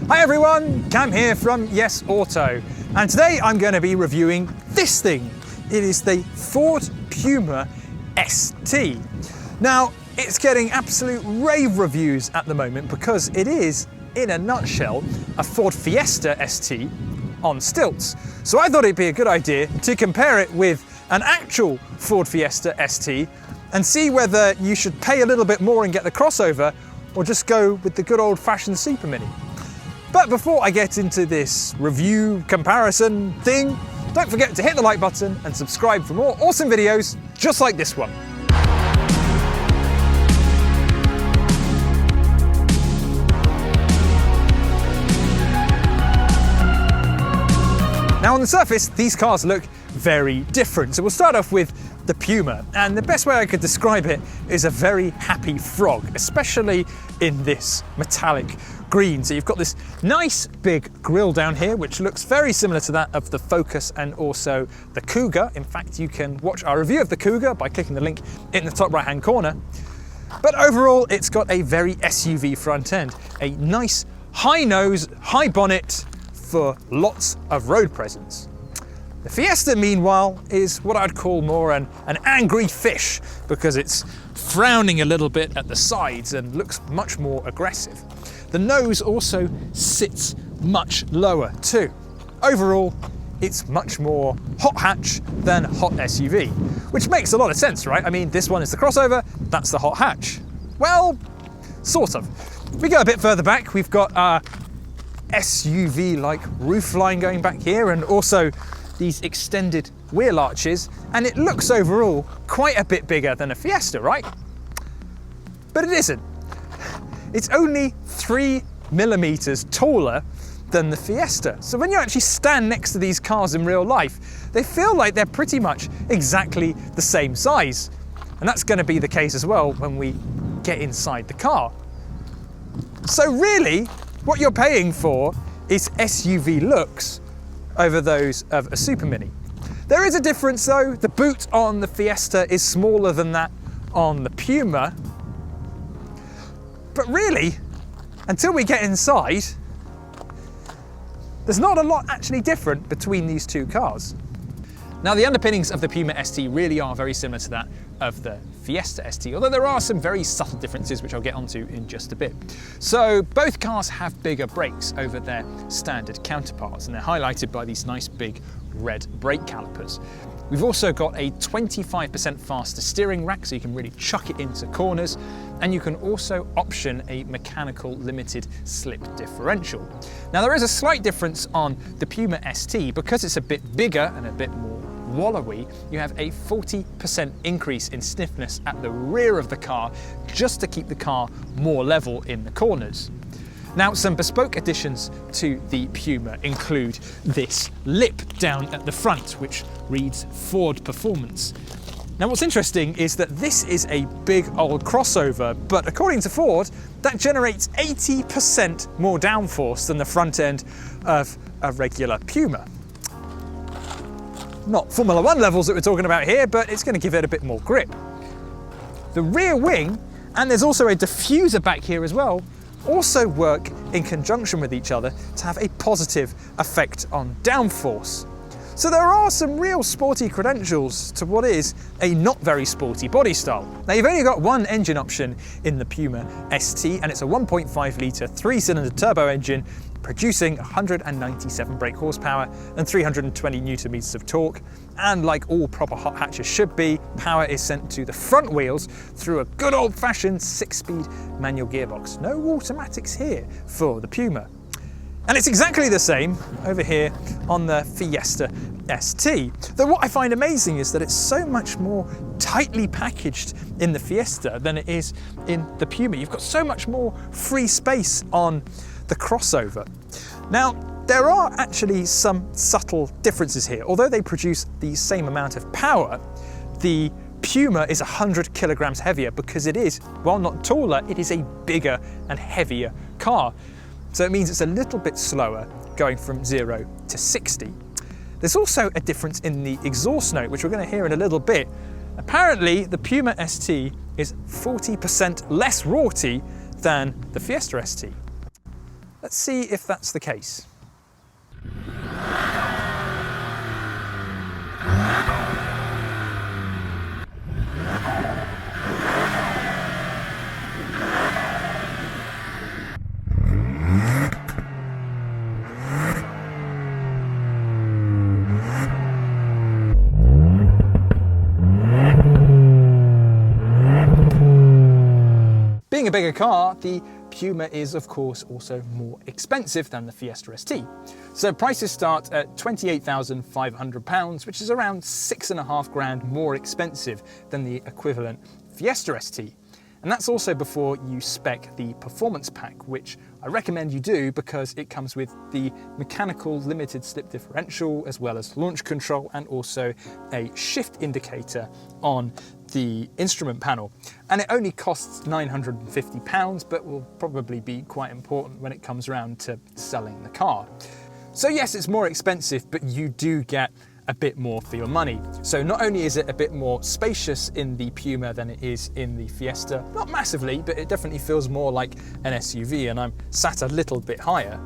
Hi everyone, Cam here from Yes Auto, and today I'm going to be reviewing this thing. It is the Ford Puma ST. Now, it's getting absolute rave reviews at the moment because it is, in a nutshell, a Ford Fiesta ST on stilts. So I thought it'd be a good idea to compare it with an actual Ford Fiesta ST and see whether you should pay a little bit more and get the crossover or just go with the good old-fashioned Super Mini. But before I get into this review comparison thing, don't forget to hit the like button and subscribe for more awesome videos just like this one. Now on the surface, these cars look very different. So we'll start off with the Puma, and the best way I could describe it is a very happy frog, especially in this metallic green. So you've got this nice big grille down here, which looks very similar to that of the Focus and also the Kuga. In fact, you can watch our review of the Kuga by clicking the link in the top right-hand corner. But overall, it's got a very SUV front end, a nice high nose, high bonnet for lots of road presence. The Fiesta, meanwhile, is what I'd call more an angry fish because it's frowning a little bit at the sides and looks much more aggressive. The nose also sits much lower too. Overall, it's much more hot hatch than hot SUV, which makes a lot of sense, right? I mean, this one is the crossover, that's the hot hatch. Well, sort of. If we go a bit further back, we've got our SUV-like roofline going back here and also these extended wheel arches, and it looks overall quite a bit bigger than a Fiesta, right? But it isn't. It's only 3mm taller than the Fiesta. So when you actually stand next to these cars in real life, they feel like they're pretty much exactly the same size. And that's going to be the case as well when we get inside the car. So really, what you're paying for is SUV looks over those of a Super Mini. There is a difference though. The boot on the Fiesta is smaller than that on the Puma. But really, until we get inside, there's not a lot actually different between these two cars. Now the underpinnings of the Puma ST really are very similar to that of the Fiesta ST, although there are some very subtle differences which I'll get onto in just a bit. So both cars have bigger brakes over their standard counterparts, and they're highlighted by these nice big red brake calipers. We've also got a 25% faster steering rack, so you can really chuck it into corners, and you can also option a mechanical limited slip differential. Now there is a slight difference on the Puma ST because it's a bit bigger and a bit more wallowy. You have a 40% increase in stiffness at the rear of the car just to keep the car more level in the corners. Now, some bespoke additions to the Puma include this lip down at the front, which reads Ford Performance. Now, what's interesting is that this is a big old crossover, but according to Ford, that generates 80% more downforce than the front end of a regular Puma. Not Formula One levels that we're talking about here, but it's going to give it a bit more grip. The rear wing, and there's also a diffuser back here as well, also work in conjunction with each other to have a positive effect on downforce. So there are some real sporty credentials to what is a not very sporty body style. Now you've only got one engine option in the Puma ST, and it's a 1.5 litre 3-cylinder turbo engine producing 197 brake horsepower and 320 newton meters of torque. And like all proper hot hatches should be, power is sent to the front wheels through a good old-fashioned 6-speed manual gearbox. No automatics here for the Puma. And it's exactly the same over here on the Fiesta ST. Though what I find amazing is that it's so much more tightly packaged in the Fiesta than it is in the Puma. You've got so much more free space on the crossover. Now, there are actually some subtle differences here. Although they produce the same amount of power, the Puma is 100 kilograms heavier because it is, while not taller, it is a bigger and heavier car. So it means it's a little bit slower going from 0 to 60. There's also a difference in the exhaust note, which we're going to hear in a little bit. Apparently, the Puma ST is 40% less raughty than the Fiesta ST. Let's see if that's the case. Being a bigger car, the Puma is of course also more expensive than the Fiesta ST. So prices start at £28,500, which is around £6.5 grand more expensive than the equivalent Fiesta ST. And that's also before you spec the performance pack, which I recommend you do because it comes with the mechanical limited slip differential, as well as launch control and also a shift indicator on the instrument panel. And it only costs £950, but will probably be quite important when it comes around to selling the car. So yes, it's more expensive, but you do get a bit more for your money. So not only is it a bit more spacious in the Puma than it is in the Fiesta, not massively, but it definitely feels more like an SUV, and I'm sat a little bit higher.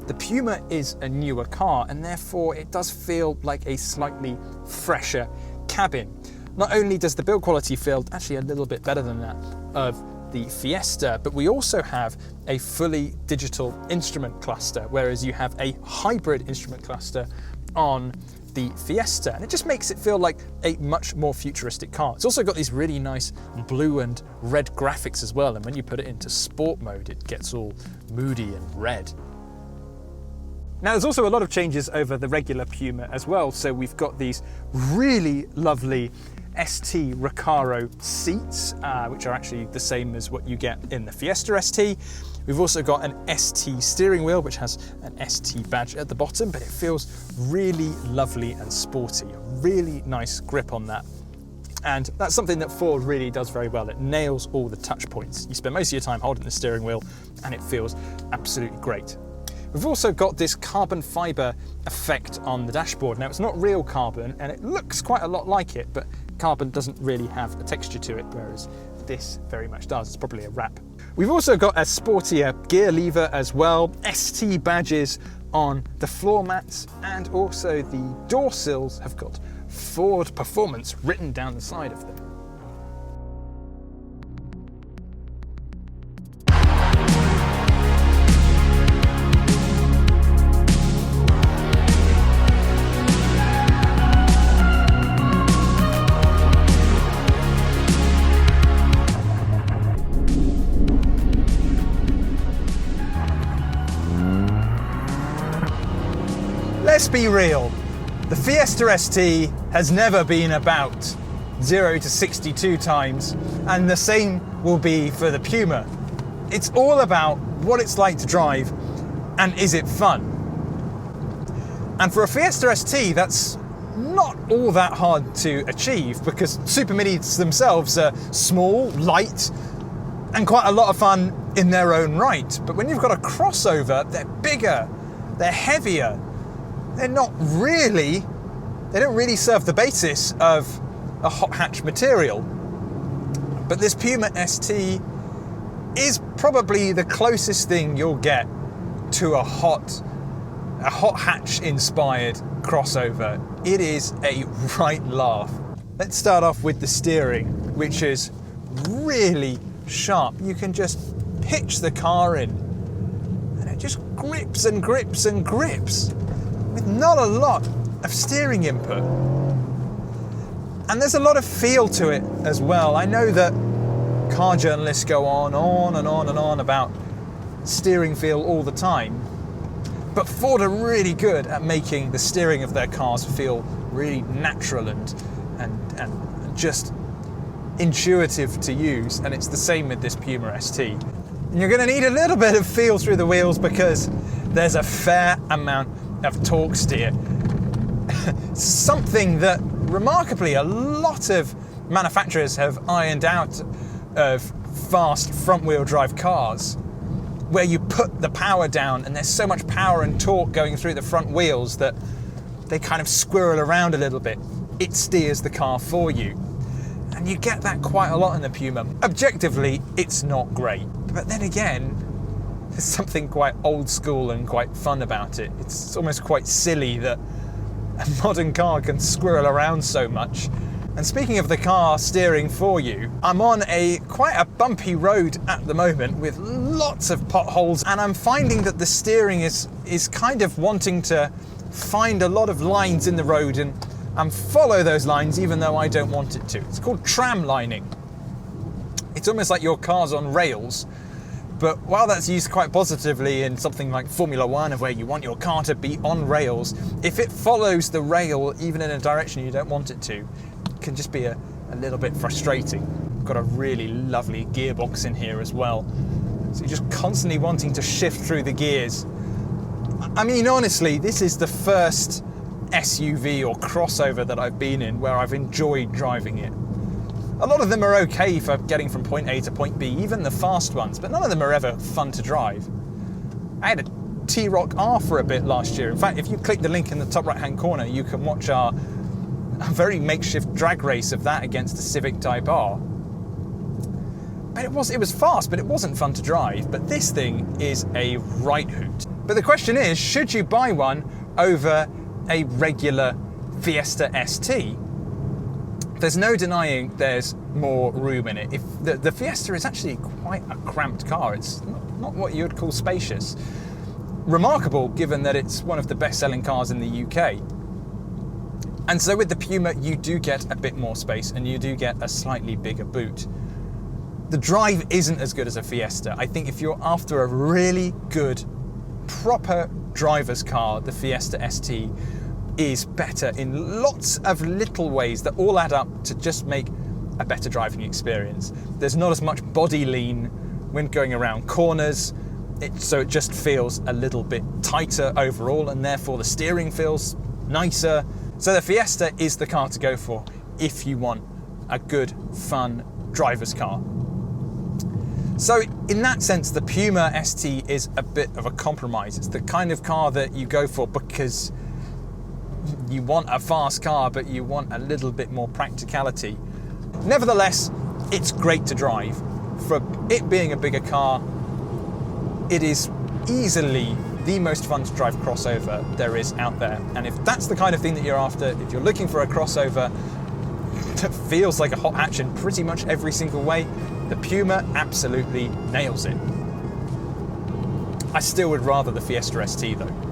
The Puma is a newer car, and therefore it does feel like a slightly fresher cabin. Not only does the build quality feel actually a little bit better than that of the Fiesta, but we also have a fully digital instrument cluster, whereas you have a hybrid instrument cluster on the Fiesta, and it just makes it feel like a much more futuristic car. It's also got these really nice blue and red graphics as well, and when you put it into sport mode, it gets all moody and red. Now there's also a lot of changes over the regular Puma as well. So we've got these really lovely ST Recaro seats, which are actually the same as what you get in the Fiesta ST. We've also got an ST steering wheel, which has an ST badge at the bottom, but it feels really lovely and sporty. A really nice grip on that. And that's something that Ford really does very well. It nails all the touch points. You spend most of your time holding the steering wheel and it feels absolutely great. We've also got this carbon fiber effect on the dashboard. Now it's not real carbon and it looks quite a lot like it, but carbon doesn't really have a texture to it, whereas this very much does. It's probably a wrap. We've also got a sportier gear lever as well, ST badges on the floor mats, and also the door sills have got Ford Performance written down the side of them. Let's be real, the Fiesta ST has never been about 0 to 62 times, and the same will be for the Puma. It's all about what it's like to drive and is it fun. And for a Fiesta ST, that's not all that hard to achieve because Super Minis themselves are small, light, and quite a lot of fun in their own right. But when you've got a crossover, they're bigger, they're heavier, they don't really serve the basis of a hot hatch material. But this Puma ST is probably the closest thing you'll get to a hot hatch inspired crossover. It is a right laugh. Let's start off with the steering, which is really sharp. You can just pitch the car in and it just grips and grips and grips, with not a lot of steering input. And there's a lot of feel to it as well. I know that car journalists go on and on and on about steering feel all the time, but Ford are really good at making the steering of their cars feel really natural and just intuitive to use, and it's the same with this Puma ST. And you're going to need a little bit of feel through the wheels because there's a fair amount of torque steer. Something that remarkably a lot of manufacturers have ironed out of fast front wheel drive cars, where you put the power down and there's so much power and torque going through the front wheels that they kind of squirrel around a little bit. It steers the car for you. And you get that quite a lot in the Puma. Objectively, it's not great. But then again, There's something quite old school and quite fun about it. It's almost quite silly that a modern car can squirrel around so much. And speaking of the car steering for you, I'm on quite a bumpy road at the moment with lots of potholes, and I'm finding that the steering is kind of wanting to find a lot of lines in the road and follow those lines even though I don't want it to. It's called tram lining. It's almost like your car's on rails, but while that's used quite positively in something like Formula One, of where you want your car to be on rails, if it follows the rail even in a direction you don't want it to, it can just be a little bit frustrating. We've got a really lovely gearbox in here as well, so you're just constantly wanting to shift through the gears. I mean, honestly, this is the first SUV or crossover that I've been in where I've enjoyed driving it. A lot of them are okay for getting from point A to point B, even the fast ones, but none of them are ever fun to drive. I had a T-Roc R for a bit last year. In fact, if you click the link in the top right-hand corner, you can watch a very makeshift drag race of that against the Civic Type R. But it was fast, but it wasn't fun to drive. But this thing is a right hoot. But the question is, should you buy one over a regular Fiesta ST? There's no denying there's more room in it. If the Fiesta is actually quite a cramped car. It's not what you would call spacious. Remarkable, given that it's one of the best-selling cars in the UK. And so with the Puma, you do get a bit more space and you do get a slightly bigger boot. The drive isn't as good as a Fiesta. I think if you're after a really good, proper driver's car, the Fiesta ST is better in lots of little ways that all add up to just make a better driving experience. There's not as much body lean when going around corners, so it just feels a little bit tighter overall, and therefore the steering feels nicer. So the Fiesta is the car to go for if you want a good, fun driver's car. So in that sense, the Puma ST is a bit of a compromise. It's the kind of car that you go for because you want a fast car, but you want a little bit more practicality. Nevertheless, it's great to drive. For it being a bigger car, it is easily the most fun to drive crossover there is out there. And if that's the kind of thing that you're after, if you're looking for a crossover that feels like a hot hatch in pretty much every single way, the Puma absolutely nails it. I still would rather the Fiesta ST though.